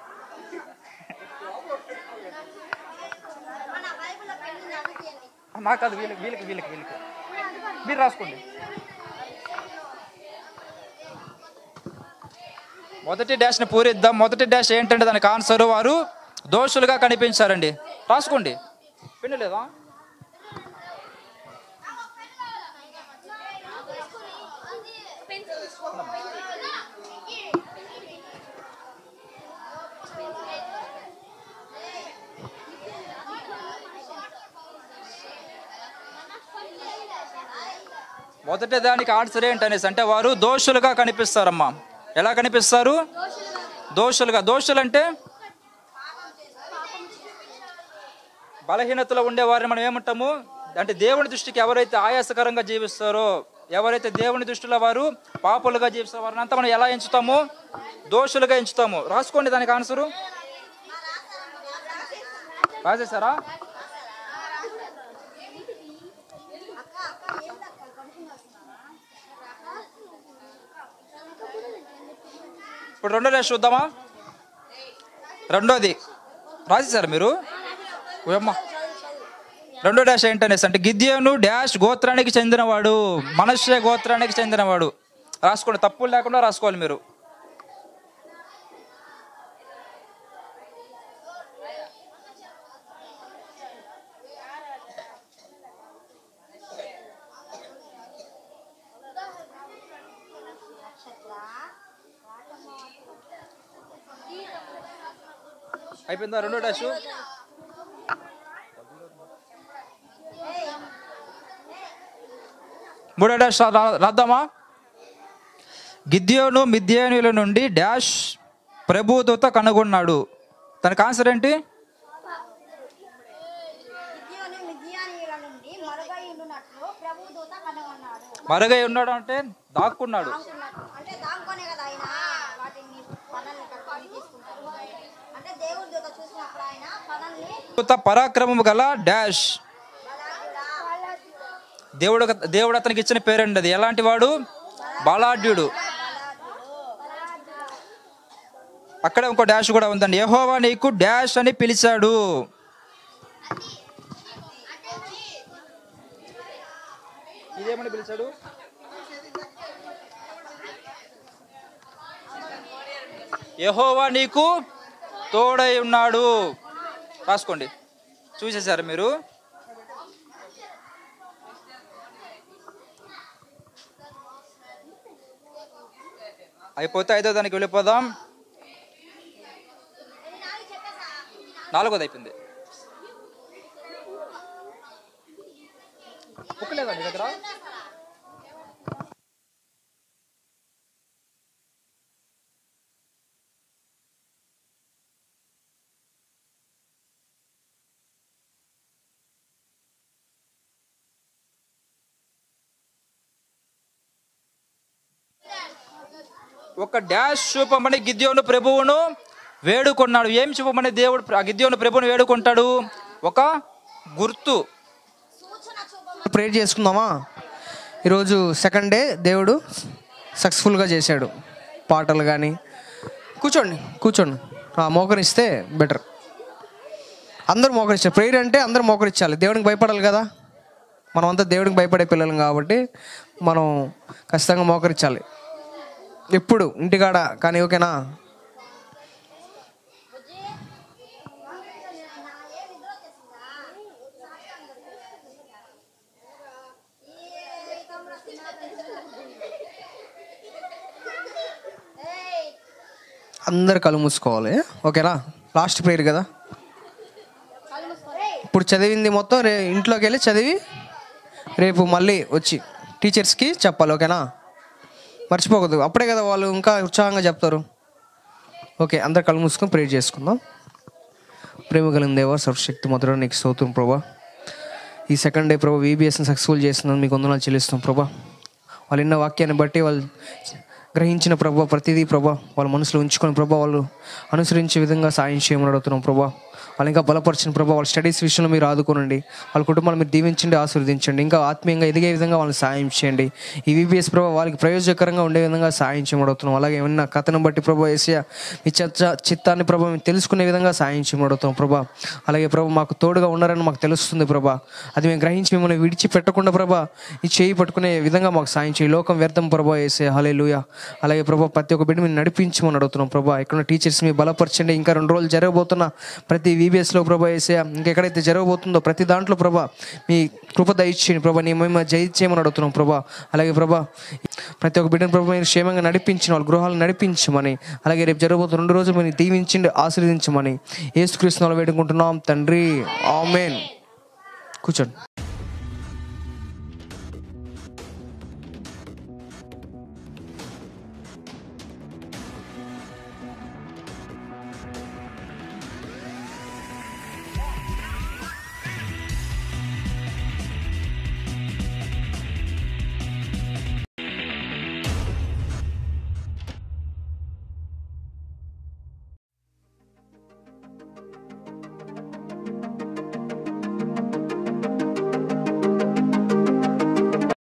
[SPEAKER 2] నాకు అది వీళ్ళకి మీరు రాసుకోండి. మొదటి డాష్ని పూరిద్దాం. మొదటి డాష్ ఏంటంటే దానికి ఆన్సర్ వారు దోషులుగా కనిపించారండి. రాసుకోండి. పెన్ను లేదా? మొదటి దానికి ఆన్సర్ ఏంటనేసి అంటే వారు దోషులుగా కనిపిస్తారమ్మా. ఎలా కనిపిస్తారు? దోషులుగా. దోషులు అంటే బలహీనతలో ఉండేవారిని మనం ఏమంటాము అంటే దేవుని దృష్టికి ఎవరైతే ఆయాసకరంగా జీవిస్తారో, ఎవరైతే దేవుని దృష్టిలో వారు పాపులుగా జీవిస్తారో వారిని అంతా మనం ఎలా ఎంచుతాము? దోషులుగా ఎంచుతాము. రాసుకోండి దానికి ఆన్సరు. రాసేసారా? ఇప్పుడు రెండో డాష్ చూద్దామా? రెండోది రాసేసారు మీరు? అమ్మా, రెండో డాష్ ఏంటనేసి అంటే గిద్యోను డాష్ గోత్రానికి చెందినవాడు. మనష్షే గోత్రానికి చెందినవాడు. రాసుకోండి, తప్పులు లేకుండా రాసుకోవాలి మీరు. అయిపోయిందా రెండో డాష్? మూడో డాష్ రాద్దామా? గిద్యోను మిద్యానీయుల నుండి డాష్ ప్రభుదూత కనుగొన్నాడు. తనకు ఆన్సర్ ఏంటి?
[SPEAKER 5] మిద్యానీయుల నుండి
[SPEAKER 2] మరుగై ఉన్నాడు అంటే దాక్కున్నాడు.
[SPEAKER 5] అంటే దాంట్లోనే కదా ఆయన వాటిని పనుల్ని కట్టుకొని తీసుకుంటారు. అంటే దేవుడి దూత చూసినప్పుడు ఆయన పనుల్ని
[SPEAKER 2] పరాక్రమము గల డాష్. దేవుడు అతనికి ఇచ్చిన పేరండి అది. ఎలాంటి వాడు? బలాఢ్యుడు. అక్కడ ఇంకో డాష్ కూడా ఉందండి. యెహోవా నీకు డాష్ అని పిలిచాడు. ఇదేమని పిలిచాడు? యెహోవా నీకు తోడై ఉన్నాడు. రాసుకోండి, చూసేశారు మీరు. అయిపోతే 5వ దానికి వెళ్ళిపోదాం. 4వది అయిపోయింది. బుక్ లేదా మీ దగ్గర? ఒక డాష్ చూపమని గిద్యోను ప్రభువును వేడుకొన్నాడు. ఏం చూపమని దేవుడు గిద్యోను ప్రభువును వేడుకుంటాడు? ఒక గుర్తు.
[SPEAKER 1] ప్రేయర్ చేసుకుందామా? ఈరోజు సెకండ్ డే దేవుడు సక్సెస్ఫుల్గా చేశాడు. పాటలు కానీ కూర్చోండి మోకరిస్తే బెటర్. అందరూ మోకరించాలి. ప్రేయర్ అంటే అందరూ మోకరించాలి. దేవునికి భయపడాలి కదా. మనం అంతా దేవునికి భయపడే పిల్లలం కాబట్టి మనం ఖచ్చితంగా మోకరించాలి ఎప్పుడు ఇంటికాడ కానీ. ఓకేనా? అందరు కళ్ళు మూసుకోవాలి. ఓకేనా? లాస్ట్ ప్రేయర్ కదా. ఇప్పుడు చదివింది మొత్తం ఇంట్లోకి వెళ్ళి చదివి రేపు మళ్ళీ వచ్చి టీచర్స్కి చెప్పాలి. ఓకేనా? మర్చిపోకూడదు. అప్పుడే కదా వాళ్ళు ఇంకా ఉత్సాహంగా చెప్తారు. ఓకే, అందరు కళ్ళు మూసుకొని ప్రేయర్ చేసుకుందాం. ప్రేమ కలిగిన దేవా, సర్వశక్తి మొదట నీకు స్తోత్రం ప్రభా. ఈ సెకండ్ డే ప్రభా VBSని సక్సెస్ఫుల్ చేస్తున్నాను, మీకు వందనాలు చెల్లిస్తాం ప్రభా. వాళ్ళు విన్న వాక్యాన్ని బట్టి వాళ్ళు గ్రహించిన ప్రభా ప్రతిదీ ప్రభా వాళ్ళ మనసులో ఉంచుకొని ప్రభా వాళ్ళు అనుసరించే విధంగా సాయం చేయమని అడుగుతున్నాం ప్రభా. వాళ్ళు ఇంకా బలపరిచిన ప్రభా వాళ్ళ స్టడీస్ విషయంలో మీరు ఆదుకోనండి. వాళ్ళ కుటుంబాలు మీరు దీవించండి, ఆశీర్వదించండి. ఇంకా ఆత్మీయంగా ఎదిగే విధంగా వాళ్ళని సాయం చేయండి. ఈ VBS ప్రభా వాళ్ళకి ప్రయోజకరంగా ఉండే విధంగా సాయం చేయమని అడుగుతున్నాం. అలాగే ఏమన్నా కథను బట్టి ప్రభా యేసయ్య మీ చిత్తాన్ని ప్రభా మేము తెలుసుకునే విధంగా సాయం చేయమని అడుగుతున్నాం ప్రభా. అలాగే ప్రభా మాకు తోడుగా ఉన్నారని మాకు తెలుస్తుంది ప్రభా. అది మేము గ్రహించి మిమ్మల్ని విడిచిపెట్టకుండా ప్రభా ఈ చేయి పట్టుకునే విధంగా మాకు సాయం చేయి. లోకం వ్యర్థం ప్రభా యేసయ్య. హల్లెలూయా. అలాగే ప్రభా ప్రతి ఒక్క బిడ్డ మీరు నడిపించమని అడుగుతున్నాం ప్రభా. ఇక్కడ టీచర్స్ మీ బలపరచండి. ఇంకా 2 రోజులు జరగబోతున్న ప్రతి VBSలో ప్రభా యేసయ్య ఇంకెక్కడైతే జరగబోతుందో ప్రతి దాంట్లో ప్రభా మీ కృప దయచేయండి ప్రభా. నీ మేము జయించేయమని అడుగుతున్నాం ప్రభా. అలాగే ప్రభా ప్రతి ఒక్క బిడ్డను ప్రభా మీరు క్షేమంగా నడిపించిన వాళ్ళ గృహాలు నడిపించమని, అలాగే రేపు జరగబోతున్న 2 రోజులు మీరు దీవించండి, ఆశీర్వదించమని యేసుక్రీస్తునామములో వేడుకుంటున్నాం తండ్రి. ఆమేన్. కూర్చోండి.